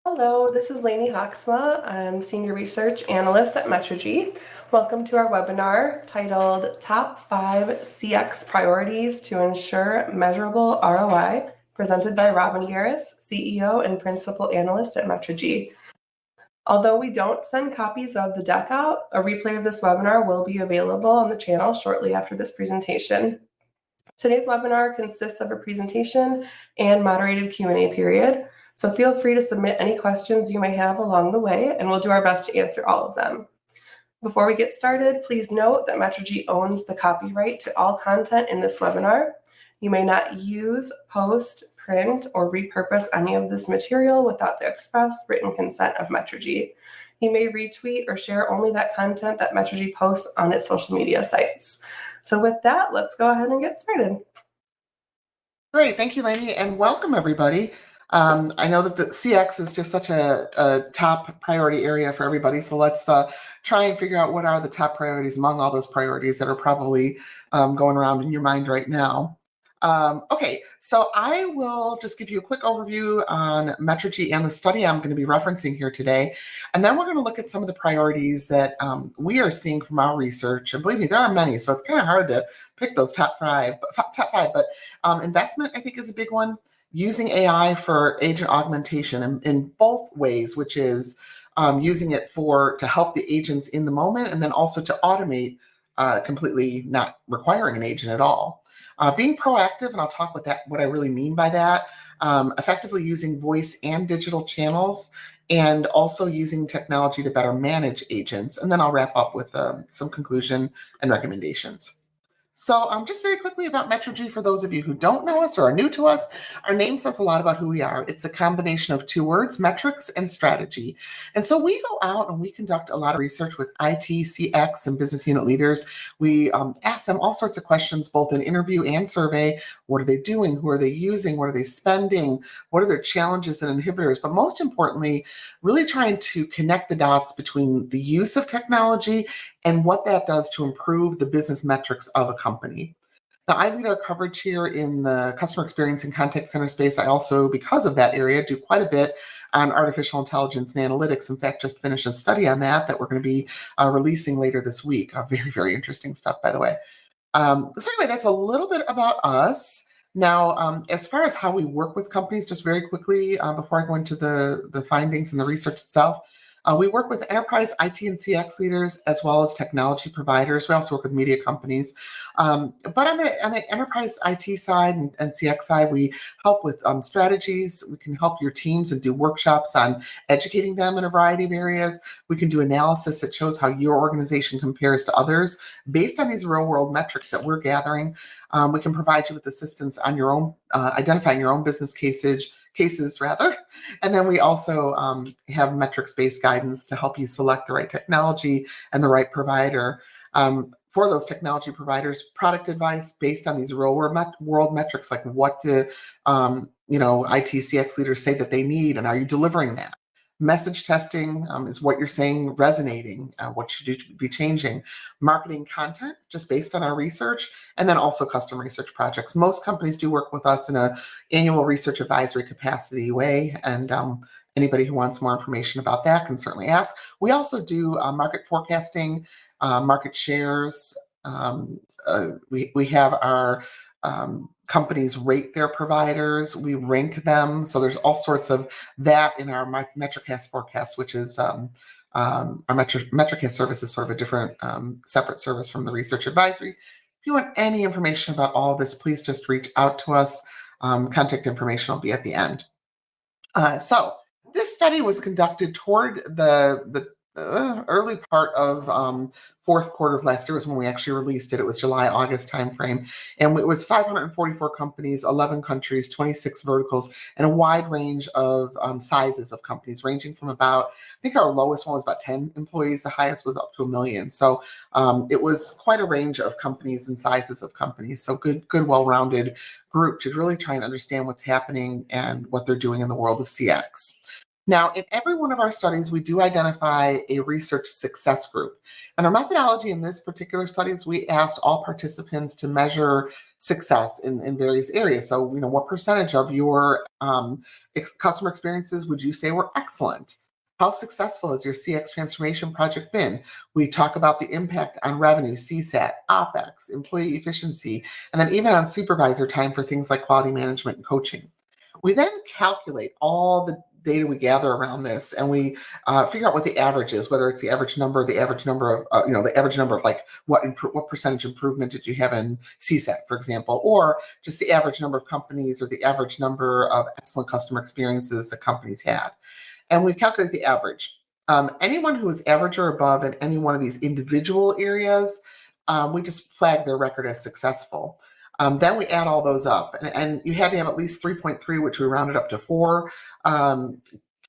Hello, this is Lainey Hawksma. I'm Senior Research Analyst at Metrigy. Welcome to our webinar titled Top 5 CX Priorities to Ensure Measurable ROI, presented by Robin Garris, CEO and Principal Analyst at Metrigy. Although we don't send copies of the deck out, a replay of this webinar will be available on the channel shortly after this presentation. Today's webinar consists of a presentation and moderated Q&A period, so feel free to submit any questions you may have along the way, and we'll do our best to answer all of them. Before we get started, please note that Metrigy owns the copyright to all content in this webinar. You may not use, post, print, or repurpose any of this material without the express written consent of Metrigy. You may retweet or share only that content that Metrigy posts on its social media sites. So with that, let's go ahead and get started. Great, thank you, Lainey, and welcome everybody. I know that the CX is just such a top priority area for everybody, so let's try and figure out what are the top priorities among all those priorities that are probably going around in your mind right now. Okay, so I will just give you a quick overview on Metrigy and the study I'm going to be referencing here today. And then we're going to look at some of the priorities that we are seeing from our research. And believe me, there are many, so it's kind of hard to pick those top five. But investment, I think, is a big one. Using AI for agent augmentation in both ways, which is using it to help the agents in the moment, and then also to automate, completely not requiring an agent at all. Being proactive, and I'll talk with that, what I really mean by that, effectively using voice and digital channels, and also using technology to better manage agents. And then I'll wrap up with some conclusion and recommendations. So just very quickly about Metrigy, for those of you who don't know us or are new to us, our name says a lot about who we are. It's a combination of two words, metrics and strategy. And so we go out and we conduct a lot of research with IT, CX, and business unit leaders. We ask them all sorts of questions, both in interview and survey. What are they doing? Who are they using? What are they spending? What are their challenges and inhibitors? But most importantly, really trying to connect the dots between the use of technology and what that does to improve the business metrics of a company. Now, I lead our coverage here in the customer experience and contact center space. I also, because of that area, do quite a bit on artificial intelligence and analytics. In fact, just finished a study on that we're going to be releasing later this week. Very, very interesting stuff, by the way. So anyway, that's a little bit about us. Now, as far as how we work with companies, just very quickly, before I go into the findings and the research itself, we work with enterprise IT and CX leaders as well as technology providers. We also work with media companies. But on the enterprise IT side and CX side, we help with strategies. We can help your teams and do workshops on educating them in a variety of areas. We can do analysis that shows how your organization compares to others based on these real world metrics that we're gathering. We can provide you with assistance on your own, identifying your own business cases, and then we also have metrics-based guidance to help you select the right technology and the right provider. For those technology providers, product advice based on these real world metrics, like what do IT CX leaders say that they need, and are you delivering that? Message testing is what you're saying resonating, what should you be changing. Marketing content, just based on our research, and then also custom research projects. Most companies do work with us in an annual research advisory capacity way, and anybody who wants more information about that can certainly ask. We also do market forecasting, market shares. We have our companies rate their providers, we rank them. So there's all sorts of that in our MetriCast forecast, which is our MetriCast service is sort of a different separate service from the research advisory. If you want any information about all this, please just reach out to us. Contact information will be at the end. So this study was conducted toward the early part of fourth quarter of last year was when we actually released it. It was July, August timeframe. And it was 544 companies, 11 countries, 26 verticals, and a wide range of sizes of companies, ranging from about, I think our lowest one was about 10 employees. The highest was up to 1 million. So it was quite a range of companies and sizes of companies. So good, well-rounded group to really try and understand what's happening and what they're doing in the world of CX. Now, in every one of our studies, we do identify a research success group. And our methodology in this particular study is we asked all participants to measure success in various areas. So, what percentage of your customer experiences would you say were excellent? How successful has your CX transformation project been? We talk about the impact on revenue, CSAT, OPEX, employee efficiency, and then even on supervisor time for things like quality management and coaching. We then calculate all the data we gather around this, and we figure out what the average is, whether it's the average number, the average number of, the average number of like what percentage improvement did you have in CSAT, for example, or just the average number of companies or the average number of excellent customer experiences that companies had. And we calculate the average. Anyone who is average or above in any one of these individual areas, we just flag their record as successful. Then we add all those up, and you had to have at least 3.3, which we rounded up to 4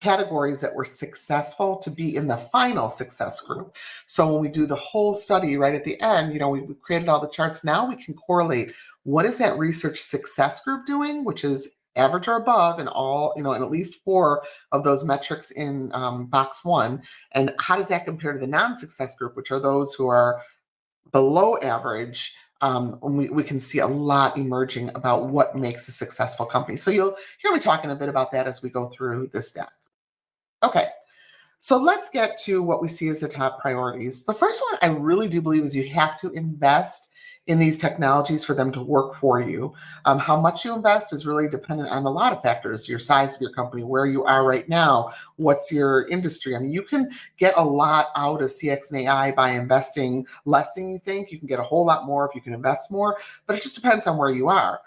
categories that were successful to be in the final success group. So when we do the whole study right at the end, we created all the charts. Now we can correlate what is that research success group doing, which is average or above in all, in at least 4 of those metrics in box 1, and how does that compare to the non-success group, which are those who are below average. We can see a lot emerging about what makes a successful company. So you'll hear me talking a bit about that as we go through this deck. Okay, so let's get to what we see as the top priorities. The first one I really do believe is you have to invest in these technologies for them to work for you. How much you invest is really dependent on a lot of factors: your size of your company, where you are right now, what's your industry. I mean, you can get a lot out of CX and AI by investing less than you think. You can get a whole lot more if you can invest more, but it just depends on where you are.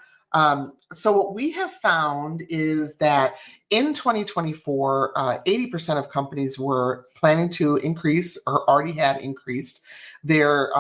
So what we have found is that in 2024, 80% of companies were planning to increase or already had increased their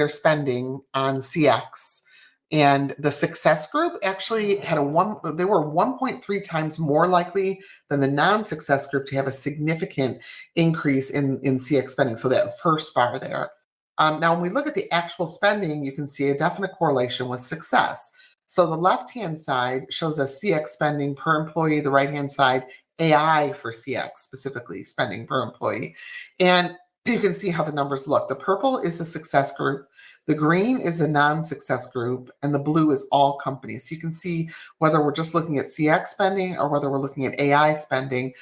spending on CX. And the success group actually had they were 1.3 times more likely than the non-success group to have a significant increase in CX spending. So that first bar there. Now, when we look at the actual spending, you can see a definite correlation with success. So the left-hand side shows us CX spending per employee, the right-hand side, AI for CX, specifically spending per employee. And you can see how the numbers look. The purple is the success group, the green is the non-success group, and the blue is all companies. So you can see whether we're just looking at CX spending or whether we're looking at AI spending.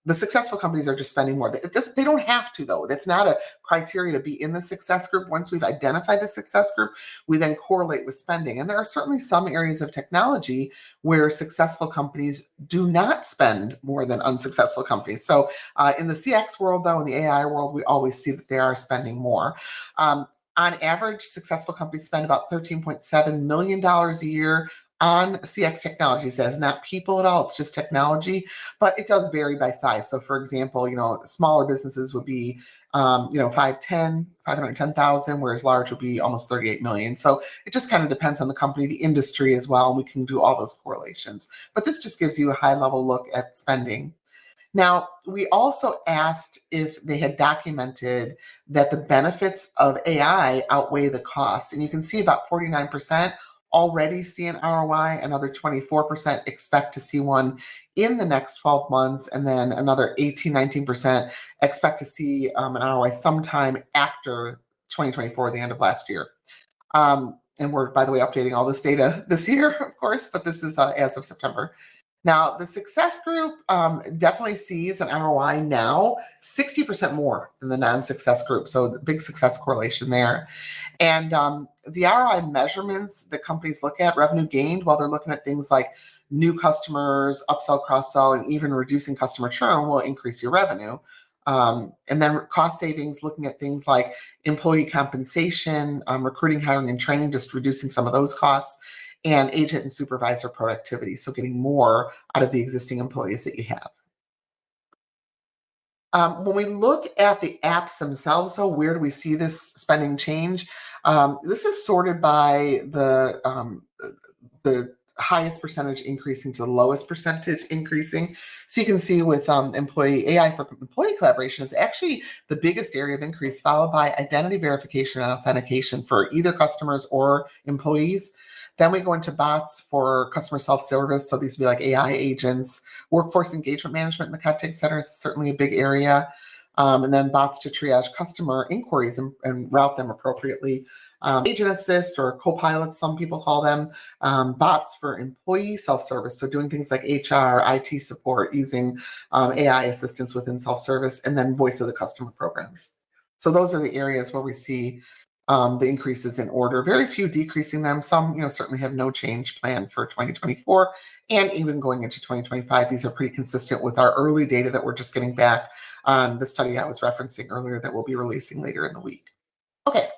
The successful companies are just spending more. They don't have to, though. That's not a criteria to be in the success group. Once we've identified the success group, we then correlate with spending. And there are certainly some areas of technology where successful companies do not spend more than unsuccessful companies. So in the CX world, though, in the AI world, we always see that they are spending more. On average, successful companies spend about $13.7 million a year on CX technologies. That's not people at all, it's just technology, but it does vary by size. So for example, smaller businesses would be 510,000, whereas large would be almost 38 million. So it just kind of depends on the company, the industry as well, and we can do all those correlations. But this just gives you a high level look at spending. Now, we also asked if they had documented that the benefits of AI outweigh the costs. And you can see about 49% already see an ROI, another 24% expect to see one in the next 12 months, and then another 19% expect to see an ROI sometime after 2024, the end of last year. And we're, by the way, updating all this data this year, of course, but this is as of September. Now, the success group definitely sees an ROI now 60% more than the non-success group. So the big success correlation there. And the ROI measurements that companies look at, revenue gained, while they're looking at things like new customers, upsell, cross-sell, and even reducing customer churn will increase your revenue. And then cost savings, looking at things like employee compensation, recruiting, hiring, and training, just reducing some of those costs, and agent and supervisor productivity, so getting more out of the existing employees that you have. When we look at the apps themselves, so where do we see this spending change? This is sorted by the highest percentage increasing to the lowest percentage increasing. So you can see with employee AI for employee collaboration is actually the biggest area of increase, followed by identity verification and authentication for either customers or employees. Then we go into bots for customer self-service. So these would be like AI agents. Workforce engagement management in the contact center is certainly a big area. And then bots to triage customer inquiries and route them appropriately. Agent assist or co-pilots, some people call them, bots for employee self-service. So doing things like HR, IT support, using AI assistance within self-service, and then voice of the customer programs. So those are the areas where we see the increases in order. Very few decreasing them. Some, certainly have no change planned for 2024, and even going into 2025. These are pretty consistent with our early data that we're just getting back on the study I was referencing earlier that we'll be releasing later in the week. Okay.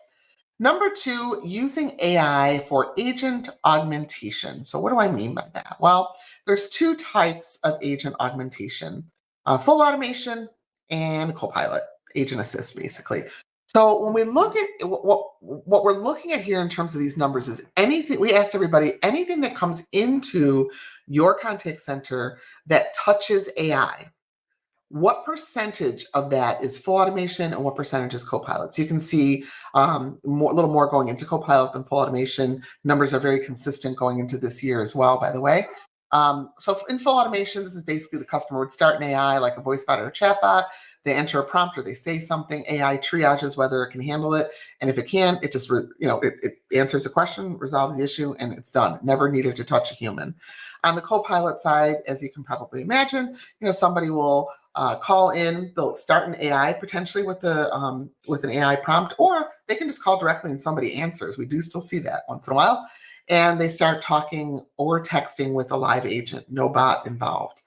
Number 2, using AI for agent augmentation. So what do I mean by that? Well, there's 2 types of agent augmentation, full automation and copilot, agent assist, basically. So when we look at what we're looking at here in terms of these numbers is anything, we asked everybody, anything that comes into your contact center that touches AI, what percentage of that is full automation and what percentage is copilot? So you can see a little more going into copilot than full automation. Numbers are very consistent going into this year as well, by the way. So in full automation, this is basically the customer would start an AI like a voice bot or a chat bot. They enter a prompt or they say something. AI triages whether it can handle it, and if it can, it just it answers the question, resolves the issue, and it's done. Never needed to touch a human. On the copilot side, as you can probably imagine, somebody will call in. They'll start an AI potentially with an AI prompt, or they can just call directly and somebody answers. We do still see that once in a while, and they start talking or texting with a live agent, no bot involved.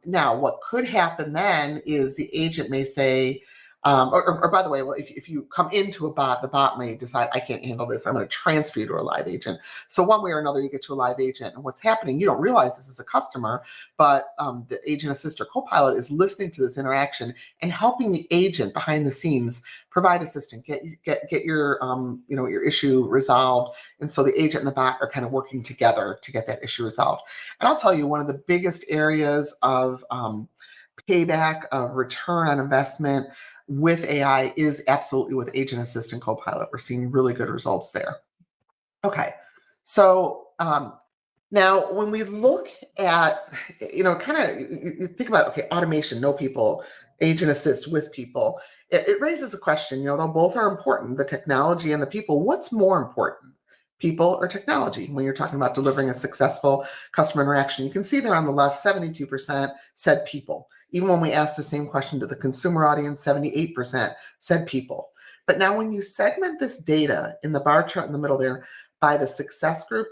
Now, what could happen then is the agent may say, or by the way, well, if you come into a bot, the bot may decide, I can't handle this. I'm going to transfer you to a live agent. So one way or another, you get to a live agent, and what's happening, you don't realize this as a customer, but the agent assist or copilot is listening to this interaction and helping the agent behind the scenes provide assistance, get your your issue resolved. And so the agent and the bot are kind of working together to get that issue resolved. And I'll tell you, one of the biggest areas of payback, of return on investment with AI is absolutely with agent assist and copilot. We're seeing really good results there. Okay, so now when we look at, you think about, okay, automation, no people, agent assist with people, it raises a question, though both are important, the technology and the people, what's more important? People or technology when you're talking about delivering a successful customer interaction? You can see there on the left, 72% said people. Even when we asked the same question to the consumer audience, 78% said people. But now when you segment this data in the bar chart in the middle there by the success group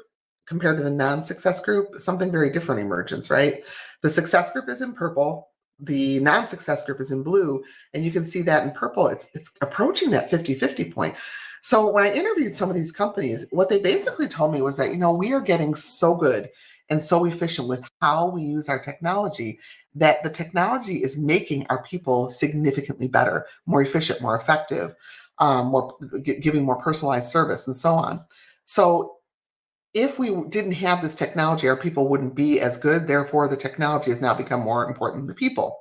compared to the non-success group, something very different emerges, right? The success group is in purple, the non-success group is in blue, and you can see that in purple, it's approaching that 50-50 point. So when I interviewed some of these companies, what they basically told me was that, we are getting so good and so efficient with how we use our technology that the technology is making our people significantly better, more efficient, more effective, giving more personalized service, and so on. So if we didn't have this technology, our people wouldn't be as good. Therefore, the technology has now become more important than the people.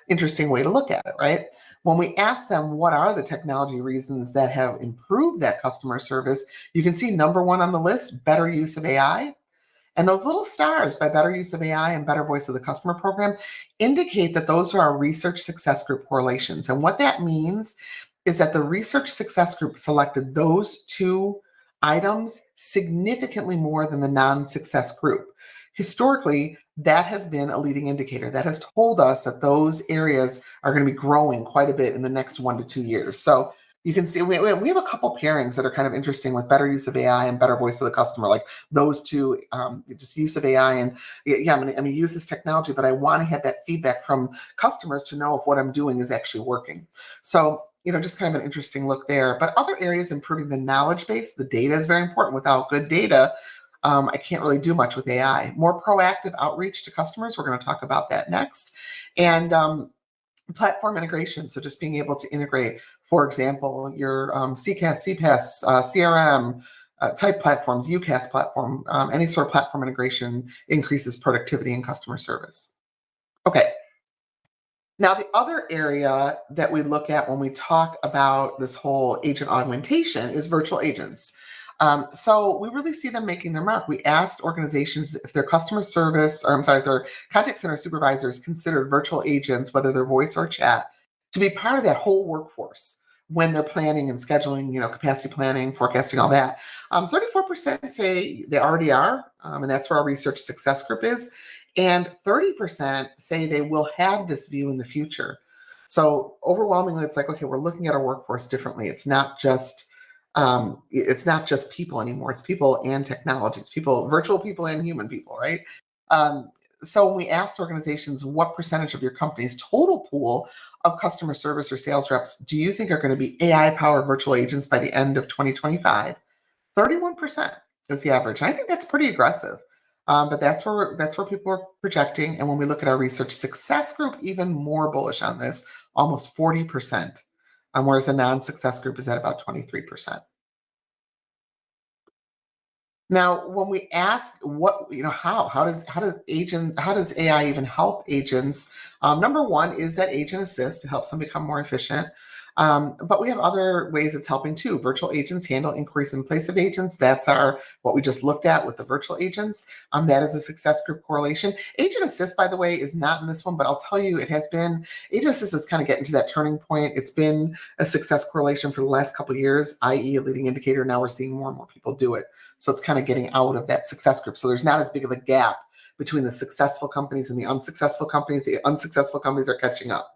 Interesting way to look at it, right? When we ask them what are the technology reasons that have improved that customer service, you can see number 1 on the list, better use of AI. And those little stars by better use of AI and better voice of the customer program indicate that those are our research success group correlations. And what that means is that the research success group selected those 2 items significantly more than the non-success group. Historically, that has been a leading indicator that has told us that those areas are going to be growing quite a bit in the next 1 to 2 years. So you can see we have a couple pairings that are kind of interesting with better use of AI and better voice of the customer, like those 2, just use of AI. And yeah, I'm going to use this technology, but I want to have that feedback from customers to know if what I'm doing is actually working. So, just kind of an interesting look there. But other areas, improving the knowledge base, the data is very important. Without good data, I can't really do much with AI. More proactive outreach to customers. We're going to talk about that next. And platform integration. So just being able to integrate, for example, your CCaaS, CPaaS, CRM, type platforms, UCAS platform, any sort of platform integration increases productivity and customer service. Okay. Now, the other area that we look at when we talk about this whole agent augmentation is virtual agents. So we really see them making their mark. We asked organizations if their customer service, or I'm sorry, their contact center supervisors considered virtual agents, whether they're voice or chat, to be part of that whole workforce when they're planning and scheduling, capacity planning, forecasting, all that. 34% say they already are, and that's where our research success group is. And 30% say they will have this view in the future. So overwhelmingly, it's like, okay, we're looking at our workforce differently. It's not just people anymore. It's people and technology. It's people, virtual people and human people, right? So when we asked organizations what percentage of your company's total pool of customer service or sales reps do you think are going to be AI-powered virtual agents by the end of 2025? 31% is the average. And I think that's pretty aggressive. But that's where people are projecting. And when we look at our research success group, even more bullish on this, almost 40%, whereas the non-success group is at about 23%. Now, when we ask how does AI even help agents? Number one is that agent assist to help them become more efficient. But we have other ways it's helping too. Virtual agents handle inquiries in place of agents. That's what we just looked at with the virtual agents. That is a success group correlation. Agent assist, by the way, is not in this one, but I'll tell you, agent assist is kind of getting to that turning point. It's been a success correlation for the last couple of years, i.e. a leading indicator. Now we're seeing more and more people do it. So it's kind of getting out of that success group. So there's not as big of a gap between the successful companies and the unsuccessful companies. The unsuccessful companies are catching up.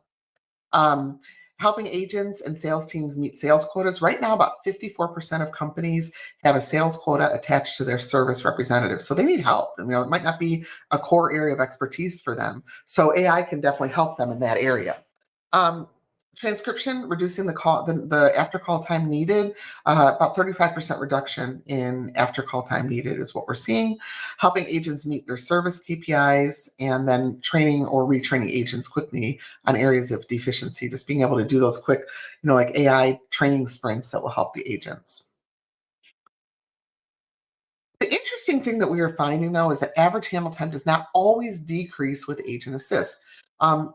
Helping agents and sales teams meet sales quotas. Right now, about 54% of companies have a sales quota attached to their service representative. So they need help. It might not be a core area of expertise for them. So AI can definitely help them in that area. Transcription, reducing the after call time needed. About 35% reduction in after call time needed is what we're seeing. Helping agents meet their service KPIs, and then training or retraining agents quickly on areas of deficiency. Just being able to do those quick, like AI training sprints that will help the agents. The interesting thing that we are finding, though, is that average handle time does not always decrease with agent assist.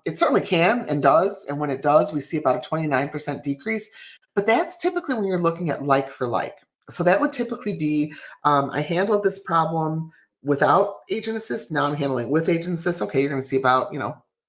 It certainly can and does, and when it does, we see about a 29% decrease, but that's typically when you're looking at like for like. So that would typically be, I handled this problem without agent assist, now I'm handling it with agent assist. Okay, you're going to see about,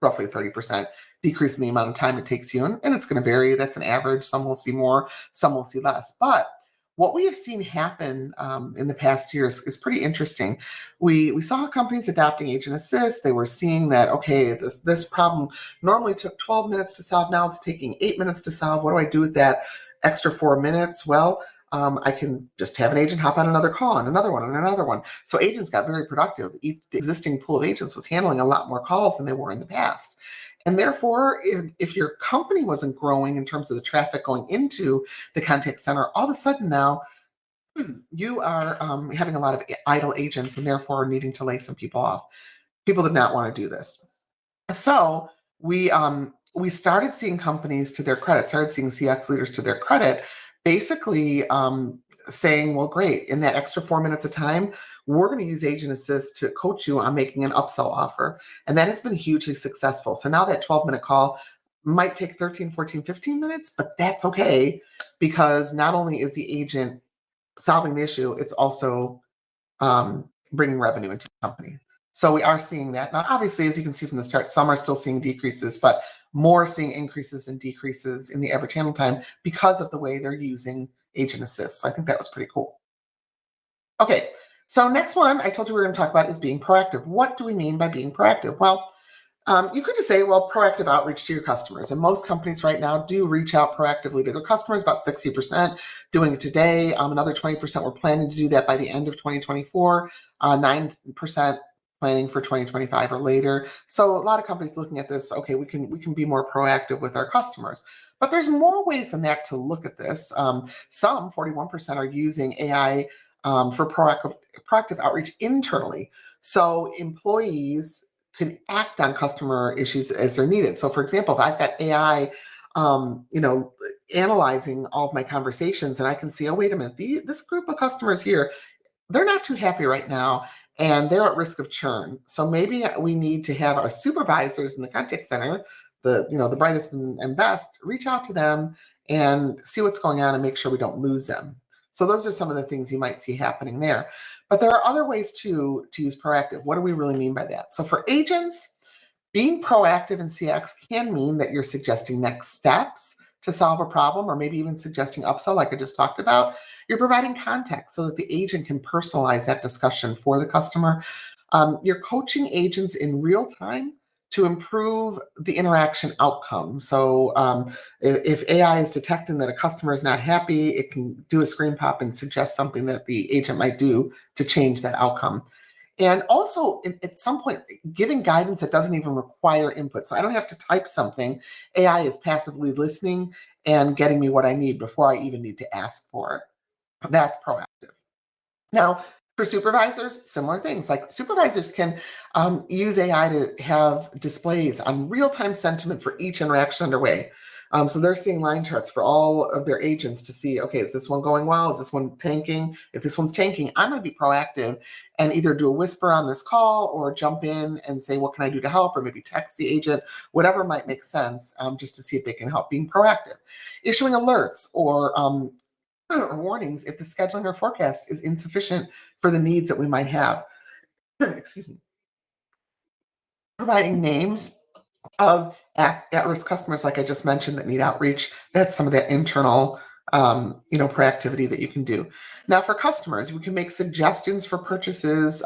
roughly 30% decrease in the amount of time it takes you, and it's going to vary. That's an average. Some will see more, some will see less, but what we have seen happen in the past years is pretty interesting. We saw companies adopting agent assist. They were seeing that, okay, this problem normally took 12 minutes to solve. Now it's taking 8 minutes to solve. What do I do with that extra 4 minutes? Well, I can just have an agent hop on another call and another one and another one. So agents got very productive. The existing pool of agents was handling a lot more calls than they were in the past. And therefore, if your company wasn't growing in terms of the traffic going into the contact center, all of a sudden now you are having a lot of idle agents and therefore needing to lay some people off. People did not want to do this. So we started seeing companies, to their credit, started seeing CX leaders, to their credit, basically saying, well, great, in that extra 4 minutes of time, we're going to use agent assist to coach you on making an upsell offer. And that has been hugely successful. So now that 12-minute call might take 13, 14, 15 minutes, but that's okay, because not only is the agent solving the issue, it's also bringing revenue into the company. So we are seeing that. Now, obviously, as you can see from this chart, some are still seeing decreases, but more seeing increases and decreases in the average handle time because of the way they're using agent assist. So I think that was pretty cool. Okay, so next one I told you we were going to talk about is being proactive. What do we mean by being proactive? Well, you could just say, well, proactive outreach to your customers. And most companies right now do reach out proactively to their customers, about 60% doing it today. Another 20% we're planning to do that by the end of 2024, 9% planning for 2025 or later. So a lot of companies looking at this, okay, we can be more proactive with our customers. But there's more ways than that to look at this. Some, 41%, are using AI for proactive outreach internally. So employees can act on customer issues as they're needed. So for example, if I've got AI, analyzing all of my conversations, and I can see, oh, wait a minute, this group of customers here, they're not too happy right now, and they're at risk of churn. So maybe we need to have our supervisors in the contact center, the brightest and best, reach out to them and see what's going on and make sure we don't lose them. So those are some of the things you might see happening there. But there are other ways to use proactive. What do we really mean by that? So for agents, being proactive in CX can mean that you're suggesting next steps to solve a problem, or maybe even suggesting upsell, like I just talked about. You're providing context so that the agent can personalize that discussion for the customer. You're coaching agents in real time to improve the interaction outcome. So if AI is detecting that a customer is not happy, it can do a screen pop and suggest something that the agent might do to change that outcome. And also, at some point, giving guidance that doesn't even require input. So I don't have to type something. AI is passively listening and getting me what I need before I even need to ask for it. That's proactive. Now, for supervisors, similar things. Like supervisors can use AI to have displays on real-time sentiment for each interaction underway. So they're seeing line charts for all of their agents to see, okay, is this one going well? Is this one tanking? If this one's tanking, I'm going to be proactive and either do a whisper on this call or jump in and say, what can I do to help? Or maybe text the agent, whatever might make sense, just to see if they can help. Being proactive. Issuing alerts or warnings if the scheduling or forecast is insufficient for the needs that we might have. Excuse me. Providing names of at-risk customers, like I just mentioned, that need outreach. That's some of that internal, proactivity that you can do. Now, for customers, we can make suggestions for purchases.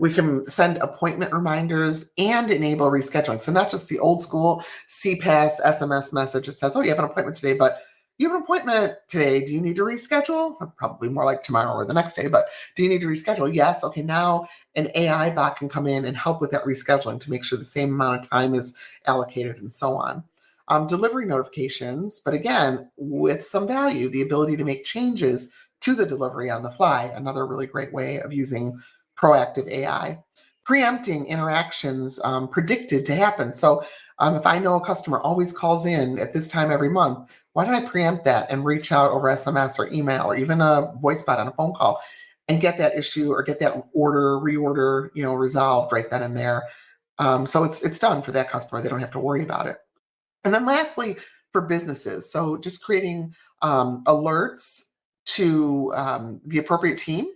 We can send appointment reminders and enable rescheduling. So not just the old school CPAS SMS message that says, "Oh, you have an appointment today," but you have an appointment today. Do you need to reschedule? Or probably more like tomorrow or the next day, but do you need to reschedule? Yes. Okay. Now an AI bot can come in and help with that rescheduling to make sure the same amount of time is allocated and so on. Delivery notifications, but again, with some value, the ability to make changes to the delivery on the fly, another really great way of using proactive AI. Preempting interactions predicted to happen. So if I know a customer always calls in at this time every month, why don't I preempt that and reach out over SMS or email or even a voice bot on a phone call and get that issue or get that reorder, resolved right then and there. So it's done for that customer. They don't have to worry about it. And then lastly, for businesses, so just creating alerts to the appropriate team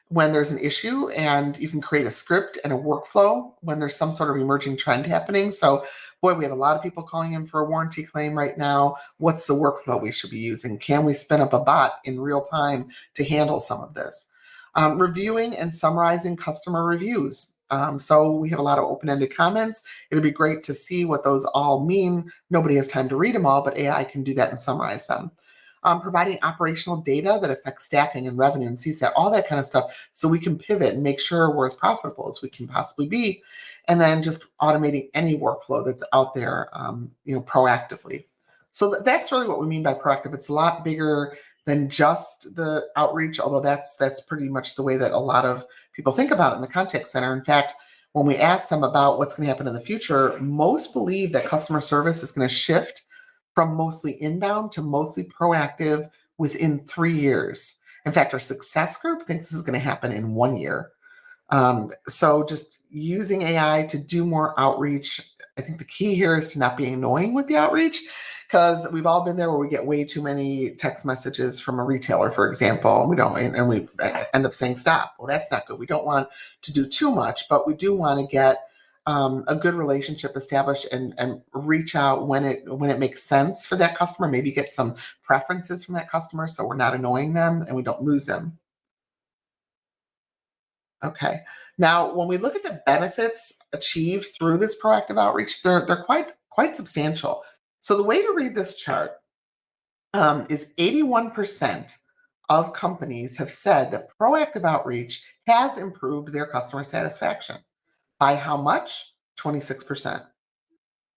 when there's an issue, and you can create a script and a workflow when there's some sort of emerging trend happening. So, boy, we have a lot of people calling in for a warranty claim right now. What's the workflow we should be using? Can we spin up a bot in real time to handle some of this? Reviewing and summarizing customer reviews. So we have a lot of open-ended comments. It'd be great to see what those all mean. Nobody has time to read them all, but AI can do that and summarize them. Providing operational data that affects staffing and revenue and CSAT, all that kind of stuff, so we can pivot and make sure we're as profitable as we can possibly be. And then just automating any workflow that's out there, proactively. So that's really what we mean by proactive. It's a lot bigger than just the outreach, although that's pretty much the way that a lot of people think about it in the contact center. In fact, when we ask them about what's going to happen in the future, most believe that customer service is going to shift from mostly inbound to mostly proactive within 3 years. In fact, our success group thinks this is going to happen in 1 year. So just using AI to do more outreach. I think the key here is to not be annoying with the outreach, because we've all been there where we get way too many text messages from a retailer, for example, and we end up saying stop. Well, that's not good. We don't want to do too much, but we do want to get a good relationship established and reach out when it makes sense for that customer. Maybe get some preferences from that customer so we're not annoying them and we don't lose them. Okay. Now, when we look at the benefits achieved through this proactive outreach, they're quite substantial. So the way to read this chart is 81% of companies have said that proactive outreach has improved their customer satisfaction. By how much? 26%.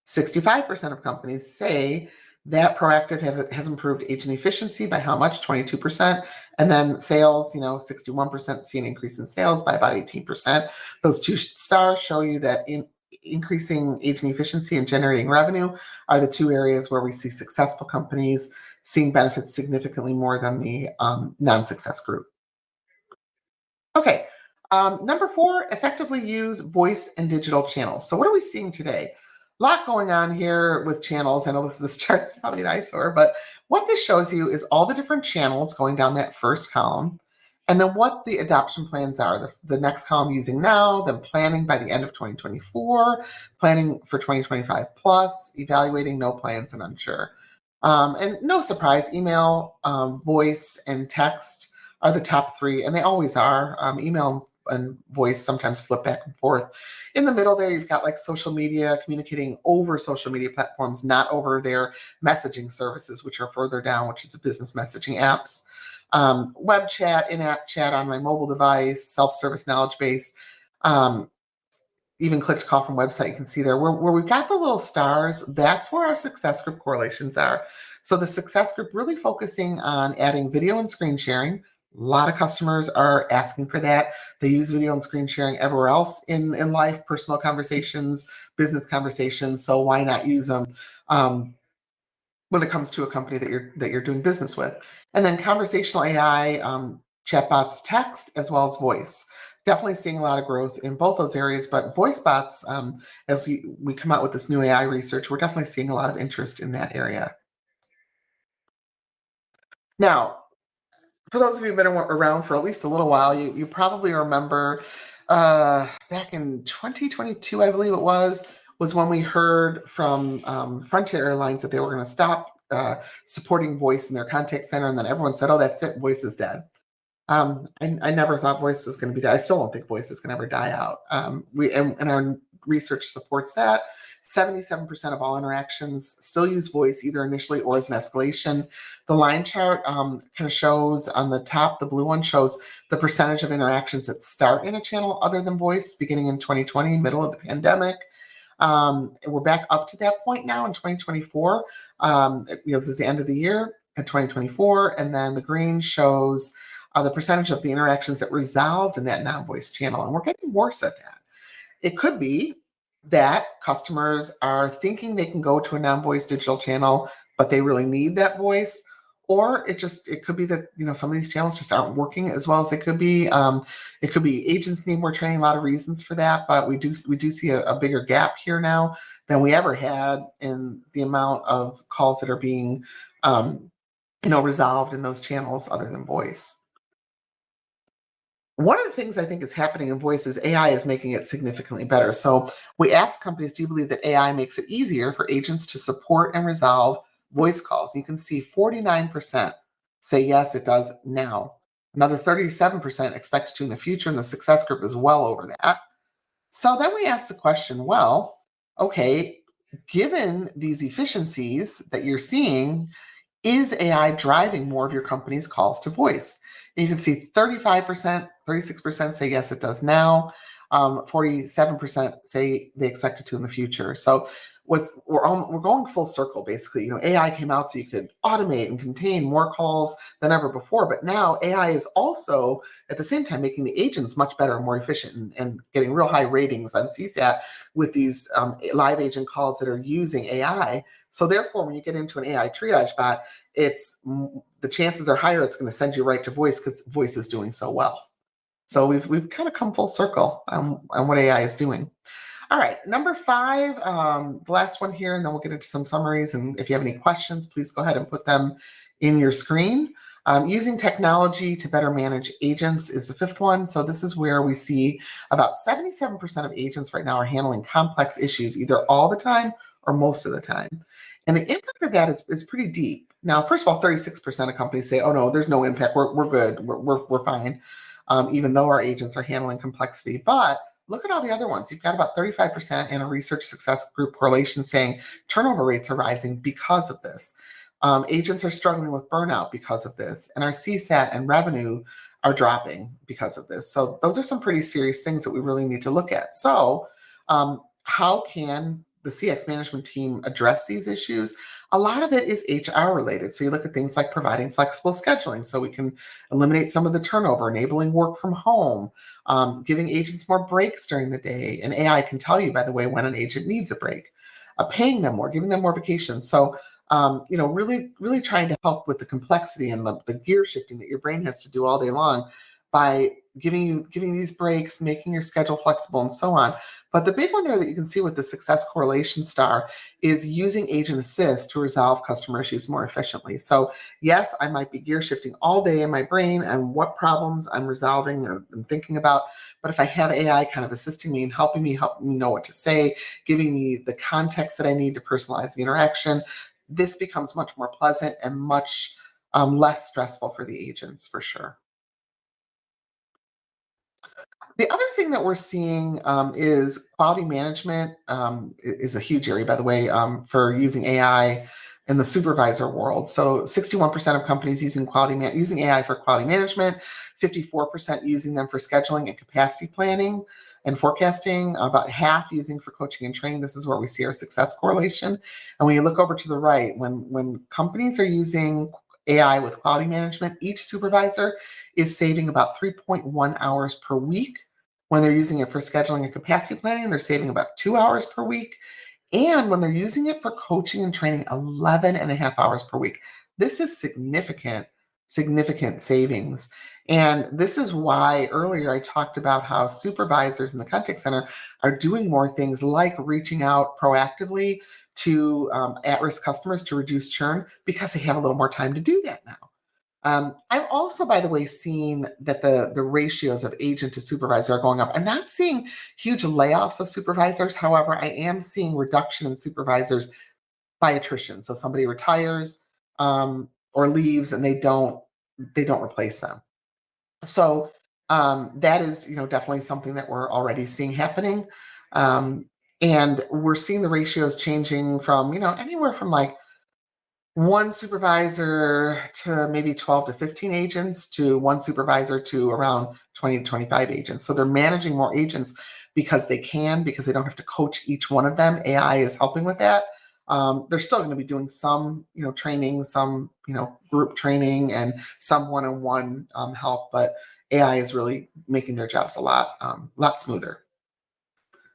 65% of companies say that proactive has improved agent efficiency by how much? 22%. And then sales, 61% see an increase in sales by about 18%. Those two stars show you that increasing agent efficiency and generating revenue are the two areas where we see successful companies seeing benefits significantly more than the non-success group. Okay, number 4, effectively use voice and digital channels. So what are we seeing today? A lot going on here with channels. I know this chart's probably an eyesore, but what this shows you is all the different channels going down that first column, and then what the adoption plans are. The next column using now, then planning by the end of 2024, planning for 2025 plus, evaluating, no plans, and unsure. And no surprise, email, voice, and text are the top 3, and they always are. Email and voice sometimes flip back and forth. In the middle there, you've got like social media, communicating over social media platforms, not over their messaging services, which are further down, which is the business messaging apps. Web chat, in-app chat on my mobile device, self-service knowledge base, even click to call from website, you can see there where we've got the little stars, that's where our success group correlations are. So the success group really focusing on adding video and screen sharing. A lot of customers are asking for that. They use video and screen sharing everywhere else in life, personal conversations, business conversations. So why not use them when it comes to a company that you're doing business with? And then conversational AI, chatbots, text, as well as voice. Definitely seeing a lot of growth in both those areas, but voice bots, as we come out with this new AI research, we're definitely seeing a lot of interest in that area. Now, for those of you who've been around for at least a little while, you probably remember back in 2022, I believe it was when we heard from Frontier Airlines that they were going to stop supporting voice in their contact center, and then everyone said, "Oh, that's it, voice is dead." I never thought voice was going to be dead. I still don't think voice is going to ever die out. And our research supports that. 77% of all interactions still use voice, either initially or as an escalation. The line chart kind of shows on the top, the blue one shows the percentage of interactions that start in a channel other than voice beginning in 2020, middle of the pandemic. We're back up to that point now in 2024. This is the end of the year in 2024. And then the green shows the percentage of the interactions that resolved in that non-voice channel. And we're getting worse at that. It could be that customers are thinking they can go to a non-voice digital channel, but they really need that voice. Or it could be that some of these channels just aren't working as well as they could be. It could be agents need more training, a lot of reasons for that, but we do see a bigger gap here now than we ever had in the amount of calls that are being resolved in those channels other than voice. One of the things I think is happening in voice is AI is making it significantly better. So we asked companies, do you believe that AI makes it easier for agents to support and resolve voice calls? You can see 49% say yes, it does now. Another 37% expect to in the future, and the success group is well over that. So then we asked the question, well, okay, given these efficiencies that you're seeing, is AI driving more of your company's calls to voice? And you can see 35%, 36% say yes, it does now. 47% say they expect it to in the future. So we're going full circle, basically. AI came out so you could automate and contain more calls than ever before, but now AI is also at the same time making the agents much better and more efficient and getting real high ratings on CSAT with these live agent calls that are using AI. So therefore, when you get into an AI triage bot, the chances are higher it's going to send you right to voice because voice is doing so well. So we've kind of come full circle on what AI is doing. All right, number 5, the last one here, and then we'll get into some summaries. And if you have any questions, please go ahead and put them in your screen. Using technology to better manage agents is the 5th one. So this is where we see about 77% of agents right now are handling complex issues either all the time or most of the time. And the impact of that is pretty deep. Now, first of all, 36% of companies say, "Oh no, there's no impact. We're good. We're fine," even though our agents are handling complexity. But look at all the other ones. You've got about 35% in a research success group correlation saying turnover rates are rising because of this. Agents are struggling with burnout because of this, and our CSAT and revenue are dropping because of this. So those are some pretty serious things that we really need to look at. So how can the CX management team address these issues? A lot of it is HR related. So you look at things like providing flexible scheduling so we can eliminate some of the turnover, enabling work from home, giving agents more breaks during the day. And AI can tell you, by the way, when an agent needs a break, paying them more, giving them more vacations. So really trying to help with the complexity and the gear shifting that your brain has to do all day long by giving these breaks, making your schedule flexible, and so on. But the big one there that you can see with the success correlation star is using agent assist to resolve customer issues more efficiently. So yes, I might be gear shifting all day in my brain and what problems I'm resolving or I'm thinking about. But if I have AI kind of assisting me and helping me know what to say, giving me the context that I need to personalize the interaction, this becomes much more pleasant and much less stressful for the agents, for sure. The other thing that we're seeing is quality management is a huge area, by the way, for using AI in the supervisor world. So 61% of companies using using AI for quality management, 54% using them for scheduling and capacity planning and forecasting, about half using for coaching and training. This is where we see our success correlation. And when you look over to the right, when companies are using AI with quality management, each supervisor is saving about 3.1 hours per week. When they're using it for scheduling and capacity planning, they're saving about 2 hours per week. And when they're using it for coaching and training, 11 and a half hours per week. This is significant savings. And this is why earlier I talked about how supervisors in the contact center are doing more things like reaching out proactively to at-risk customers to reduce churn because they have a little more time to do that now. I've also, by the way, seen that the ratios of agent to supervisor are going up. I'm not seeing huge layoffs of supervisors. However, I am seeing reduction in supervisors by attrition. So somebody retires or leaves, and they don't replace them. So that is, definitely something that we're already seeing happening. And we're seeing the ratios changing from, anywhere from like one supervisor to maybe 12 to 15 agents to one supervisor to around 20 to 25 agents. So they're managing more agents because they don't have to coach each one of them. AI is helping with that. They're still going to be doing some, training, some, group training and some one-on-one help, but AI is really making their jobs a lot smoother.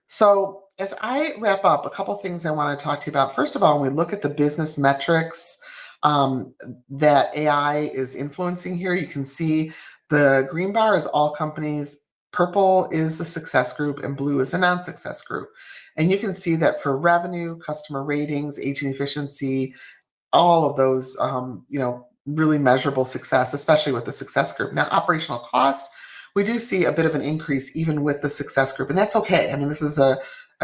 So as I wrap up, a couple things I want to talk to you about. First of all, when we look at the business metrics that AI is influencing here, you can see the green bar is all companies, purple is the success group, and blue is the non-success group. And you can see that for revenue, customer ratings, agent efficiency, all of those, really measurable success, especially with the success group. Now, operational cost, we do see a bit of an increase even with the success group, and that's okay. I mean, this is a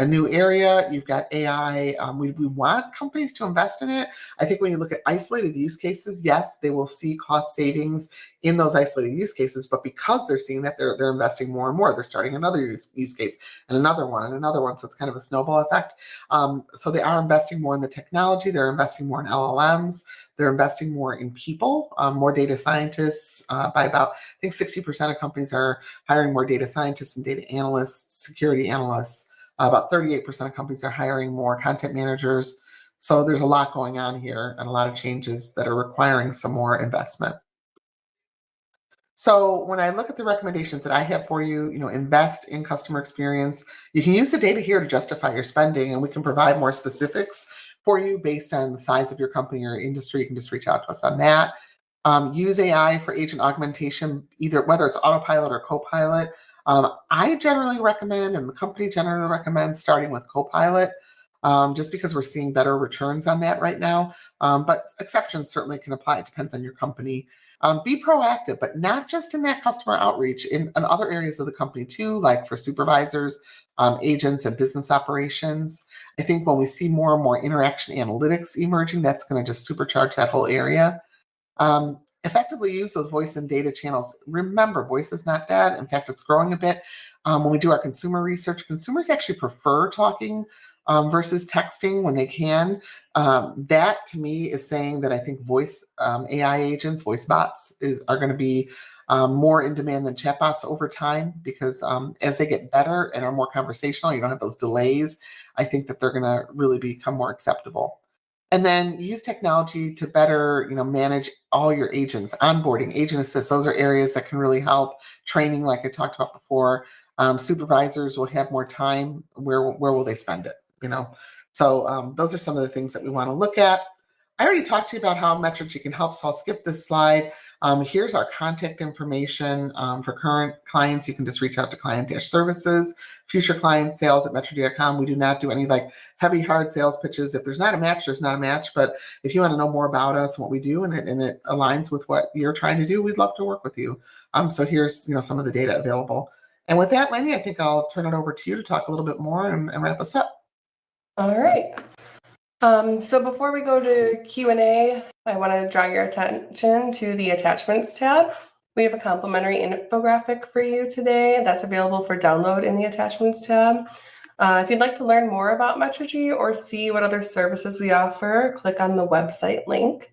new area. You've got AI. We want companies to invest in it. I think when you look at isolated use cases, yes, they will see cost savings in those isolated use cases, but because they're seeing that, they're investing more and more. They're starting another use case and another one and another one. So it's kind of a snowball effect. So they are investing more in the technology. They're investing more in LLMs. They're investing more in people, more data scientists. By about, I think 60% of companies are hiring more data scientists and data analysts, security analysts. About 38% of companies are hiring more content managers. So there's a lot going on here and a lot of changes that are requiring some more investment. So when I look at the recommendations that I have for you, invest in customer experience. You can use the data here to justify your spending, and we can provide more specifics for you based on the size of your company or industry. You can just reach out to us on that. Use AI for agent augmentation, whether it's autopilot or copilot. I generally recommend, and the company generally recommends, starting with copilot, just because we're seeing better returns on that right now. But exceptions certainly can apply. It depends on your company. Be proactive, but not just in that customer outreach, in other areas of the company too, like for supervisors, agents, and business operations. I think when we see more and more interaction analytics emerging, that's going to just supercharge that whole area. Effectively use those voice and data channels. Remember, voice is not dead. In fact, it's growing a bit. When we do our consumer research, consumers actually prefer talking versus texting when they can. That to me is saying that I think voice AI agents, voice bots are going to be more in demand than chatbots over time, because as they get better and are more conversational, you don't have those delays. I think that they're going to really become more acceptable. And then use technology to better, manage all your agents, onboarding, agent assist. Those are areas that can really help. Training, like I talked about before. Supervisors will have more time. Where will they spend it? So those are some of the things that we want to look at. I already talked to you about how Metrigy can help, so I'll skip this slide. Here's our contact information for current clients. You can just reach out to client-services, future clients, sales@metrigy.com. We do not do any like heavy, hard sales pitches. If there's not a match, there's not a match. But if you want to know more about us and what we do, and it aligns with what you're trying to do, we'd love to work with you. So here's some of the data available. And with that, Lenny, I think I'll turn it over to you to talk a little bit more and wrap us up. All right. So before we go to Q&A, I want to draw your attention to the Attachments tab. We have a complimentary infographic for you today that's available for download in the Attachments tab. If you'd like to learn more about Metrigy or see what other services we offer, click on the website link.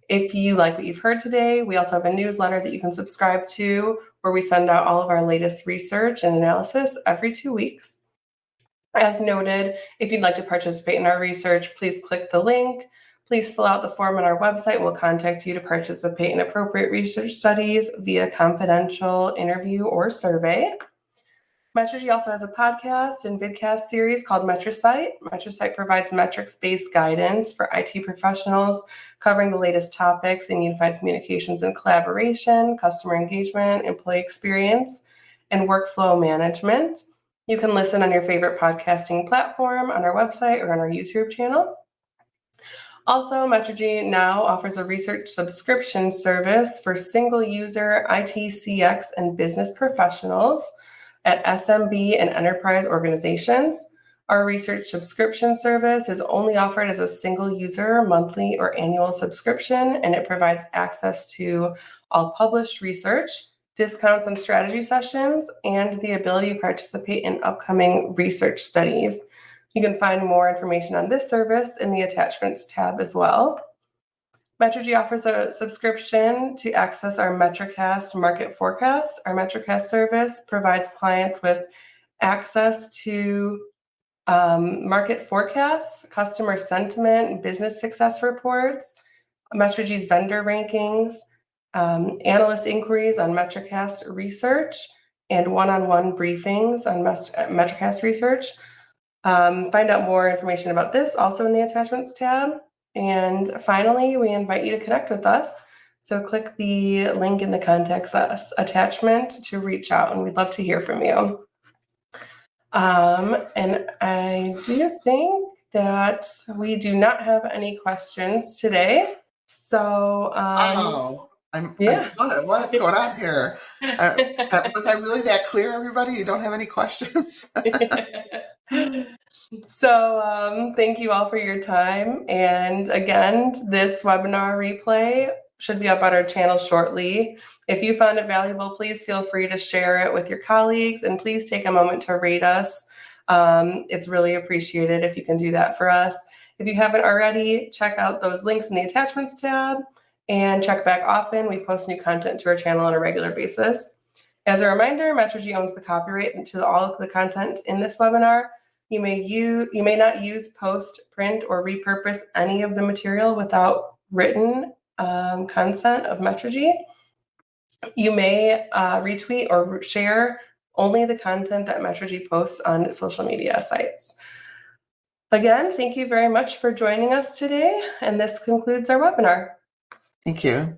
If you like what you've heard today, we also have a newsletter that you can subscribe to where we send out all of our latest research and analysis every 2 weeks. As noted, if you'd like to participate in our research, please click the link. Please fill out the form on our website. We'll contact you to participate in appropriate research studies via confidential interview or survey. Metrigy also has a podcast and vidcast series called Metricite. Metricite provides metrics-based guidance for IT professionals covering the latest topics in unified communications and collaboration, customer engagement, employee experience, and workflow management. You can listen on your favorite podcasting platform, on our website, or on our YouTube channel. Also, Metrigy now offers a research subscription service for single-user IT, CX, and business professionals at SMB and enterprise organizations. Our research subscription service is only offered as a single-user monthly or annual subscription, and it provides access to all published research, discounts on strategy sessions, and the ability to participate in upcoming research studies. You can find more information on this service in the Attachments tab as well. Metrigy offers a subscription to access our Metricast market forecast. Our Metricast service provides clients with access to market forecasts, customer sentiment, business success reports, Metrigy's vendor rankings, analyst inquiries on Metricast research, and one-on-one briefings on Metricast research. Find out more information about this also in the Attachments tab. And finally, we invite you to connect with us. So click the link in the Contacts Us attachment to reach out, and we'd love to hear from you. And I do think that we do not have any questions today. So, yeah. What's going on here? Was I really that clear, everybody? You don't have any questions? So thank you all for your time. And again, this webinar replay should be up on our channel shortly. If you found it valuable, please feel free to share it with your colleagues, and please take a moment to rate us. It's really appreciated if you can do that for us. If you haven't already, check out those links in the Attachments tab and check back often. We post new content to our channel on a regular basis. As a reminder, Metrigy owns the copyright to all of the content in this webinar. You may not use, post, print, or repurpose any of the material without written consent of Metrigy. You may retweet or share only the content that Metrigy posts on social media sites. Again, thank you very much for joining us today, and this concludes our webinar. Thank you.